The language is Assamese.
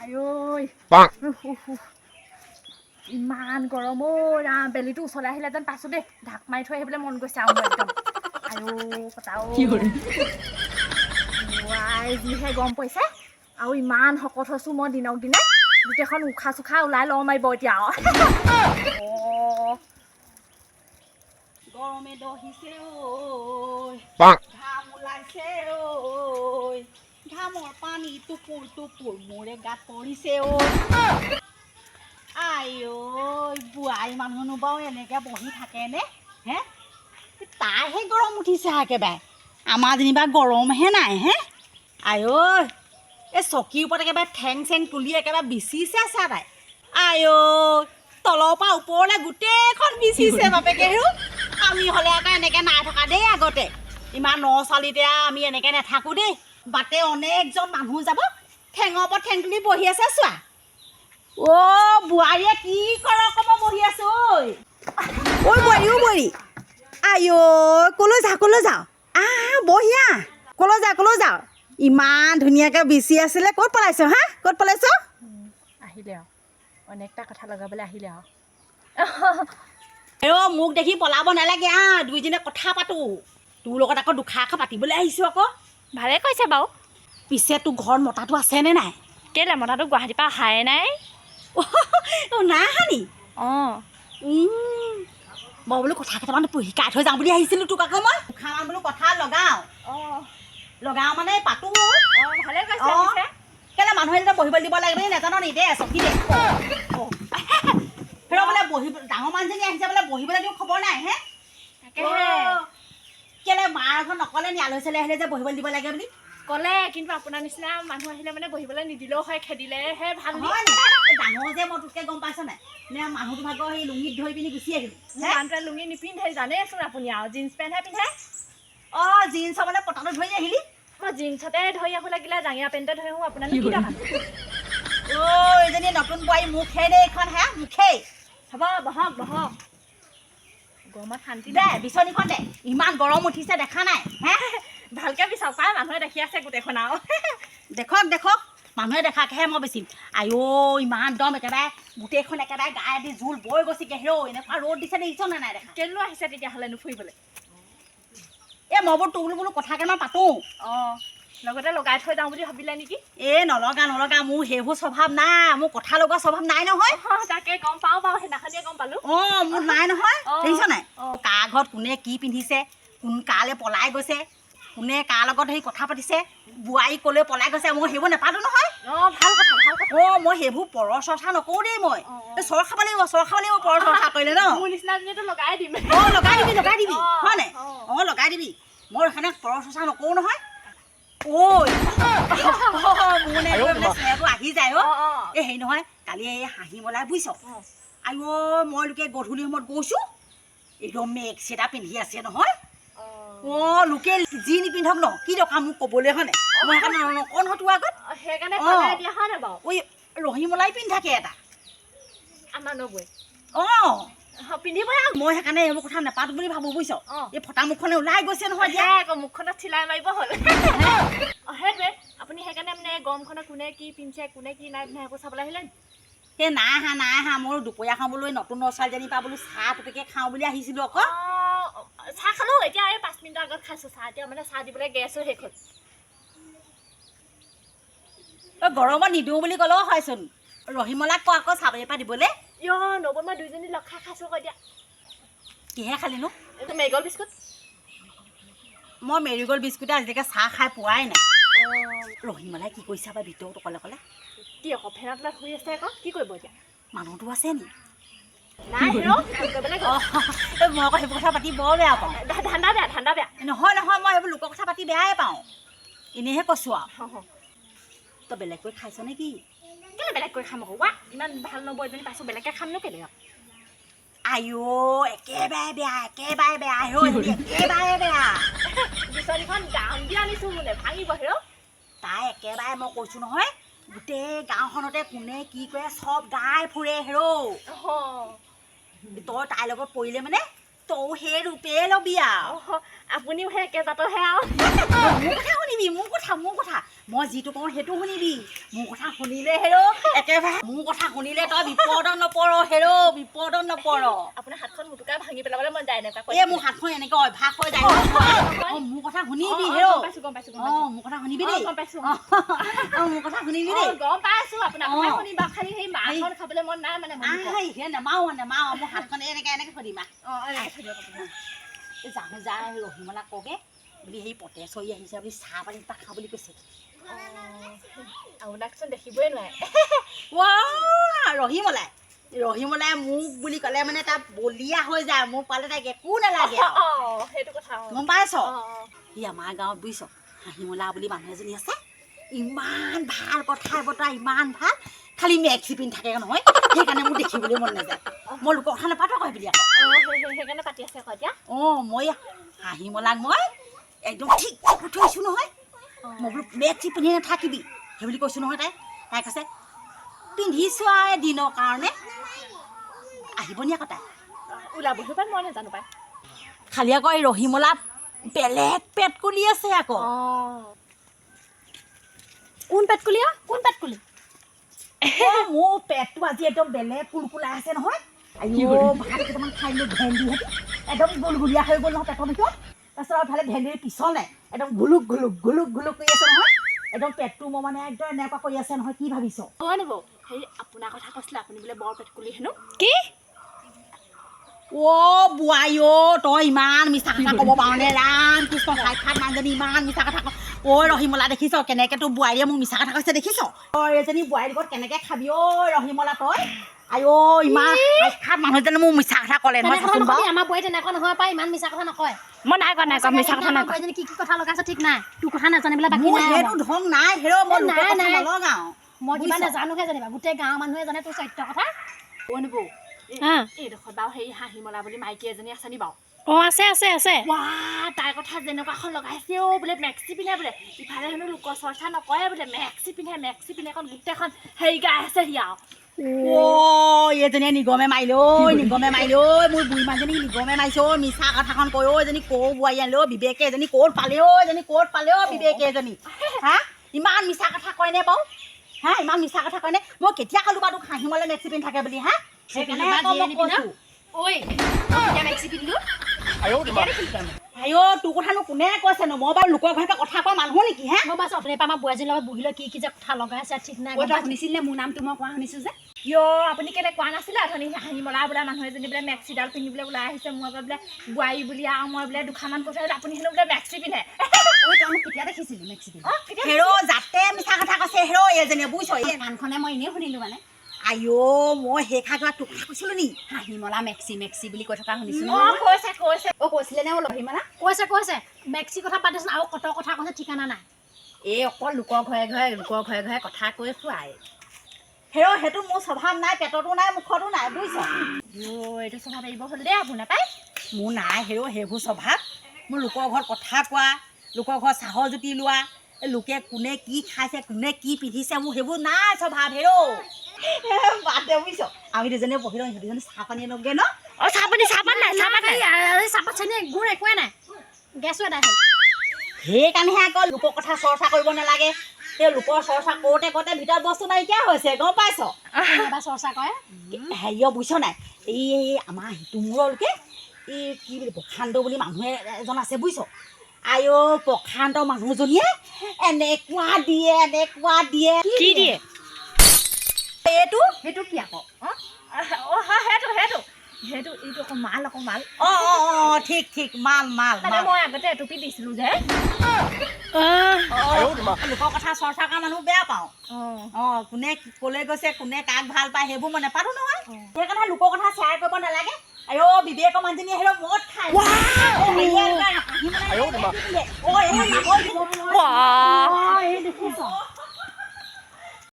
আয়ৈ ইমান গৰম ৰাম বেলিটো ওচৰলৈ আহিলে যেন পাইছোঁ দেই ঢাক মাৰি থৈ আহিবলৈ মন গৈছে আৰু একদম আয়ো কটাও যিহে গৰম পৰিছে আৰু ইমান শকত হৈছোঁ মই দিনক দিনে গোটেইখন উশাহ চুশাহ ওলাই লওঁ মাৰিব এতিয়া গৰমে দহিছে ঘাম ওলাইছে ঘামৰ পানী টুপুৰ টুপুৰ মোৰে গাত পৰিছে আইঐ বোৱাৰী মানুহনো বাৰু এনেকৈ বহি থাকেনে হে তাইহে গৰম উঠিছে একেবাৰে আমাৰ যেনিবা গৰমহে নাই হে আইঐ এই চকীৰ ওপৰত একেবাৰে ঠেং চেং তুলি একেবাৰে বিচিছে চা তাই আইঐ তলৰ পৰা ওপৰলৈ গোটেইখন বিচিছে বাপেকে হেও আমি হ'লে আকৌ এনেকৈ নাই থকা দেই আগতে ইমান ছোৱালীতে আমি এনেকৈ নাথাকোঁ দেই বাটে অনেকজন মানুহ যাব ঠেঙৰ ওপৰত ঠেং তুলি বহি আছে চোৱা বোৱাৰীয়ে কি কৰ ক'ব বহি আছো বোৱাৰী আইঐ কলৈ যাওঁ বহিয়া কলৈ যাওঁ ইমান ধুনীয়াকৈ বিচি আছিলে ক'ত পলাইছ হা ক'ত পলাইছ আহিলে আৰু অনেকটা কথা লগাবলৈ আহিলে মোক দেখি পলাব নালাগে দুইজনে কথা পাতোঁ তোৰ লগত আকৌ দুষাৰ পাতিবলৈ আহিছোঁ আকৌ ভালে কৈছে বাৰু পিছে তোৰ ঘৰত মতাটো আছেনে নাই কেলে মতাটো গুৱাহাটীৰ পৰা অহাই নাই নাই হানি মই বোলো কথা কেইটামান শিকাই থৈ যাওঁ বুলি আহিছিলোঁ তোক আকৌ মই দুষাৰমান বোলো কথা লগাওঁ মানে পাতোঁ ভালে কৈছে কেলে মানুহে যেতিয়া বহিবলৈ দিব লাগে বুলি নাজানো নি দে চকী দে বোলে বহিব ডাঙৰ মানুহজনী আহিছে বোলে বহিবলৈ দিওঁ খবৰ নাই হে কেলে মাৰ ঘৰত নকলে নি আলহী চালহী আহিলে যে বহিবলৈ দিব লাগে বুলি ক'লে কিন্তু আপোনাৰ নিচিনা মানুহ আহিলে মানে বহিবলৈ নিদিলেও হয় খেদিলেহে ভাল হয় ডাঙৰ যে মই তোতকৈ গম পাইছ নাই নে মানুহটো ভাগৰ সেই লুঙিত ধৰি পিনি গুচি আহিলোঁ মানুহটোৱে লুঙি নিপিন্ধে জানেচোন আপুনি আৰু জিন্স পেণ্টহে পিন্ধে জিন্সৰ মানে পতাটো ধৰি আহিলি মই জিন্সতে ধৰি আহোঁ লাগিলে জাঙিয়া পেণ্টে ধৰি আহোঁ আপোনাৰ এইজনী নতুন বোৱাৰী মুখে দে এইখন হে মুখেই হ'ব বহক গৰমত শান্তি দে বিচনীখন দে ইমান গৰম উঠিছে দেখা নাই হে ভালকৈ বিচাৰ পাই মানুহে দেখি আছে গোটেইখন আৰু দেখক মানুহে দেখাকেহে মই বেচিম আইঅ ইমান দম একেবাৰে গোটেইখন একেবাৰে গায়ে দি জোল বৈ গৈছেগৈ এনেকুৱা ৰ'দ দিছে দেখিছ নে নাই দেখা কেলৈ আহিছে তেতিয়াহ'লে নুফুৰিবলৈ মই বোলো কথা কেইটামান পাতোঁ লগতে লগাই থৈ যাওঁ বুলি ভাবিলে নেকি নলগা মোৰ সেইবোৰ স্বভাৱ নাই মোৰ কথা লগোৱা স্বভাৱ নাই নহয় তাকে গম পাওঁ বাৰু সেইদিনাখনিয়ে গম পালোঁ মোৰ নাই নহয় দেখিছ নাই কাৰ ঘৰত কোনে কি পিন্ধিছে কোন কালৈ পলাই গৈছে কোনে কাৰ লগত সেই কথা পাতিছে বোৱাৰী ক'লৈ পলাই গৈছে মই সেইবোৰ নাপালোঁ নহয় ভাল কথা মই সেইবোৰ পৰ চৰ্চা নকৰোঁ দেই মই চৰ খাব লাগিব পৰ চৰ্চা কৰিলে ন মোৰ নিচিনাজনীতো লগাই দিম লগাই দিবি হয় নাই লগাই দিবি মই সেইকাৰণে পৰ চৰ্চা নকৰোঁ নহয় আহি যায় হেৰি নহয় কালি এই হাঁহি মলাই বুজিছ আইঅ মই লোকে গধূলি সময়ত গৈছোঁ একদম মেক্স এটা পিন্ধি আছে নহয় লোকে যি নিপিন্ধক ন কি দৰকাৰ মোক ক'বলৈ হয় নাই মই সেইকাৰণে নকওঁ নহয় তোৰ আগত সেইকাৰণে ৰহিমলাই পিন্ধি থাকে এটা আমাৰ নবৈ পিন্ধিবই মই সেইকাৰণে এইবোৰ কথা নাপাতো বুলি ভাবোঁ বুজিছ এই ফটা মুখখনে ওলাই গৈছে নহয় এতিয়া আকৌ মুখখনত চিলাই মাৰিব হ'ল সেইটোৱে আপুনি সেইকাৰণে মানে গৰমখনত কোনে কি পিন্ধিছে কোনে কি নাই পিন্ধে সেইবোৰ চাবলৈ আহিলে নাই হা মোৰ দুপৰীয়া খাবলৈ নতুন ছোৱালীজনীৰ পৰা বোলো চাহ তোকে খাওঁ বুলি আহিছিলোঁ আকৌ চাহ খালোঁ এতিয়া এই 5 মিনিটৰ আগত খাইছোঁ চাহ এতিয়া মানে চাহ দিবলৈ গেছো শেষ হ'ল গৰমত নিদিওঁ বুলি ক'লেও হয়চোন ৰহিমলাক কওঁ আকৌ চাবলৈ পৰা দিবলৈ নবৈ মই দুইজনী লগ খাইছোঁ আকৌ এতিয়া কিহে খালিনো এইটো মেৰিগ'ল্ড বিস্কুট মই মেৰিগ'ল্ড বিস্কুটে আজিলৈকে চাহ খাই পোৱাই নাই ৰহিমলাই কি কৰিছে বা ভিতৰত অকলে কি আকৌ ফেনৰ তলত শুই আছে আকৌ কি কৰিব এতিয়া মানুহটো আছে নি নাই মই আকৌ সেইবোৰ কথা পাতি বৰ বেয়া পাওঁ ঠাণ্ডা বেয়া নহয় মই এইবোৰ লোকৰ কথা পাতি বেয়াই পাওঁ এনেহে কৈছোঁ আৰু তই বেলেগকৈ খাইছ নে কি কেলৈ বেলেগকৈ খাম আকৌ ইমান ভাল নবৈ এজনী পাইছোঁ বেলেগকৈ খামনো কেলৈ আইঅ একেবাৰে বেয়া একেবাৰে বেয়া বিচনীখন দাম দি আনিছোঁ মোলে ভাঙিব তাই একেবাৰে মই কৈছোঁ নহয় গোটেই গাঁওখনতে কোনে কি কৰে চব গাই ফুৰে তই তাইৰ লগত পৰিলে মানে তই সেই ৰূপে ল'বি আৰু আপুনিও সেই একে জাতৰহে আৰু মোৰ কথা শুনিবি শুনিবি মোৰ কথা মই যিটো কওঁ সেইটো শুনিবি মোৰ কথা শুনিলে হেৰো একেবাৰে মোৰ কথা শুনিলে তই বিপদত নপৰ হেৰো বিপদত নপৰ আপোনাৰ হাতখন মুটুকা ভাঙি পেলাবলৈ মন যায় এনেকুৱা এই মোৰ হাতখন এনেকৈ অভ্যাস হৈ যায় মোৰ কথা শুনিবি হেৰো গম পাইছো মোৰ কথা শুনিবি দেই গম পাইছো মোৰ কথা শুনিবি দেই গম পাইছো আপোনাৰ কথা শুনিবা খালি সেই মাখন খাবলৈ মন নাই মানে নেমাও মোৰ হাতখন এনেকে শুনিবা জানো যায় ৰহিমলা কগে বুলি সেই পতে চৰি আহিছে বুলি চাহ পানী তাক খা বুলি কৈছে আপোনাকচোন দেখিবই নোৱাৰে ৰহিমলাই মোক বুলি ক'লে মানে তাত বলিয়া হৈ যায় মোক পালে তাইক একো নালাগে সেইটো কথা গম পাইছ সি আমাৰ গাঁৱত বুজিছ হাঁহিমলা বুলি মানুহ এজনী আছে ইমান ভাল কথা বতৰা ইমান ভাল খালি মেক্সি পিন্ধি থাকে নহয় সেইকাৰণে মোৰ দেখিবলৈ মন নাযায় মই লোকৰ কথা নাপাতো কয় বুলি সেইকাৰণে পাতি আছে আকৌ এতিয়া মই হাঁহিমলাক মই একদম ঠিক থৈছোঁ নহয় মই বোলো মেক্সি পিন্ধি নাথাকিবি সেই বুলি কৈছোঁ নহয় তাই কৈছে পিন্ধিছোঁ আৰু এদিনৰ কাৰণে আহিবনি আকৌ তাই ওলাবহি পাই মই নাজানো পাই খালি আকৌ এই ৰহিমলা বেলেগ পেট কুলি আছে আকৌ কোন পেটকুলি মোৰ পেটটো আজি একদম বেলেগ কুলকুলাই আছে নহয় ভাত কেইটামান খাই লৈ ভেন্দি একদম গুলগুলীয়া হৈ গ'ল নহয় পেটৰ ভিতৰত তাৰপিছত আৰু ভালে ভেন্দিৰ পিছলে একদম ঘুলুক কৰি আছে নহয় একদম পেটটো মই মানে একদম এনেকুৱা কৰি আছে নহয় কি ভাবিছ হয় নব হেৰি আপোনাৰ কথা কৈছিলে আপুনি বোলে বৰ পেটকুলি হেনো কি বোৱাই তই ইমান মিছা কথা ক'ব পাৰ নে ৰাম কৃষ্ণ সাক্ষাৎ মানুহজনী ইমান মিছা কথা ৰহিমলা দেখিছ কেনেকৈ তোৰ বোৱাৰীয়ে মোক মিছা কথা কৈছে দেখিছ এজনী বোৱাৰীৰ লগত কেনেকৈ খাবি ৰহিমলা তই ইমান সাক্ষাৎ মানুহজনে মোক মিছা কথা ক'লে নহয় আমাৰ বোৱাৰী তেনেকুৱা নহয় পাই ইমান মিছা কথা নকয় মই নাই কোৱা মিছা কথা নাই কি কথা লগাইছে ঠিক নাই তোৰ কথা নাজানিবলৈ বাকী নাই সেইটো ঢং নাই হেৰ মই নলগাওঁ মই কিবা নাজানোহে জানিবা গোটেই গাঁৱৰ মানুহে জানে তোৰ চৰিত্ৰ কথা নবৌ এইডোখৰত বাৰু হেৰি হাঁহিমলা বুলি মাইকী এজনী আছে নি বাৰু আছে তাইৰ কথা যেনেকুৱাখন লগাইছে বোলে মেক্সি পিন্ধে বোলে ইফালে হেনো লোকৰ চৰ্চা নকৰে বোলে মেক্সি পিন্ধে এখন গোটেইখন হেৰি গাই আছে সি আৰু এজনীয়ে নিগমে মাৰিলে মোৰ বুঢ়ী মানুহজনী নিগমে মাৰিছে মিছা কথাখন কৈ এজনী ক'ৰ বোৱাৰী আনিলে বিবেকে এজনী ক'ত পালে বিবেকে এজনী হা ইমান মিছা কথা কয়নে বাৰু হা ইমান মিছা কথা কয়নে মই কেতিয়া ক'লো বাৰু তোক হাঁহিমলে মেক্সি পিন্ধি থাকে বুলি হা তোৰ কথানো কোনে কৈছেনো মই বাৰু লোকৰ ঘৰতে কথা কোৱা মানুহ নেকি হে মই বাছ অথনিৰ পৰা আমাৰ বোৱাৰীজনীৰ লগত বহিলৈ কি যে কথা লগাইছে ঠিক নাই শুনিছিল নে মোৰ নামটো মই কোৱা শুনিছোঁ যে আপুনি কেলে কোৱা নাছিলে অথনি হাঁহিমলা বোলে মানুহ এজনী বোলে মেক্সিডাল পিন্ধিবলৈ ওলাই আহিছে মই বোলে বোৱাৰী বুলি আৰু মই বোলে দুখামান কৈছোঁ আপুনি হেনো বোলে মেক্সি পিন্ধে তই কেতিয়া দেখিছিলি মেক্সি পিন্ধে যাতে মিছা কথা কৈছে এজনীয়ে বুজিছ এই কাণখনে মই এনেই শুনিলোঁ মানে মই সেই খা কিবা তোক কৈছিলোঁ নি হাঁহিমলা মেক্সি বুলি কৈ থকা শুনিছোঁ কৈছিলে নে ৰহিমলা কৈছে মেক্সি কথা পাতিছোন আৰু কত কথা কৈছে ঠিকানা নাই এই অকল লোকৰ ঘৰে ঘৰে কথা কৈ ফুৱাই সেইটো মোৰ স্বভাৱ নাই পেটতো নাই মুখতো নাই বুজিছ এইটো স্বভাৱ এৰিব হ'ল দেই আপোনাৰ পাই মোৰ নাই সেইবোৰ স্বভাৱ মোৰ লোকৰ ঘৰত কথা কোৱা লোকৰ ঘৰত চাহৰ জুতি লোৱা লোকে কোনে কি খাইছে কোনে কি পিন্ধিছে মোৰ সেইবোৰ নাই স্বভাৱ বাদ দে বুজিছ আমি দুজনীয়ে বহি লওঁ দুজনী চাহ পানী আনোগে ন চাহপাত চেনি গুড় একোৱে নাই গেছো এদাই হ'ল সেইকাৰণেহে আকৌ লোকৰ কথা চৰ্চা কৰিব নালাগে সেই লোকৰ চৰ্চা কৰোঁতে ভিতৰত বস্তু নাইকিয়া হৈছে গম পাইছ চৰ্চা কৰে বুজিছ নাই এই আমাৰ সিটোমূৰলৈকে এই কি বুলি প্ৰশান্ত বুলি মানুহ এজন আছে বুজিছ প্ৰশান্ত মানুহজনীয়ে এনেকুৱা দিয়ে কি দিয়ে সেইটো কি আকৌ সেইটো এইটো আকৌ মাল ঠিক মাল মই আগতে এটুপি দিছিলোঁ যে লোকৰ কথা চৰ্চা কৰা মানুহ বেয়া পাওঁ কোনে ক'লৈ গৈছে কোনে কাক ভাল পায় সেইবোৰ মই নেপাতো নহয় সেইকাৰণে লোকৰ কথা শ্বেয়াৰ কৰিব নালাগে বিবেকৰ মানুহজনী মদ খায়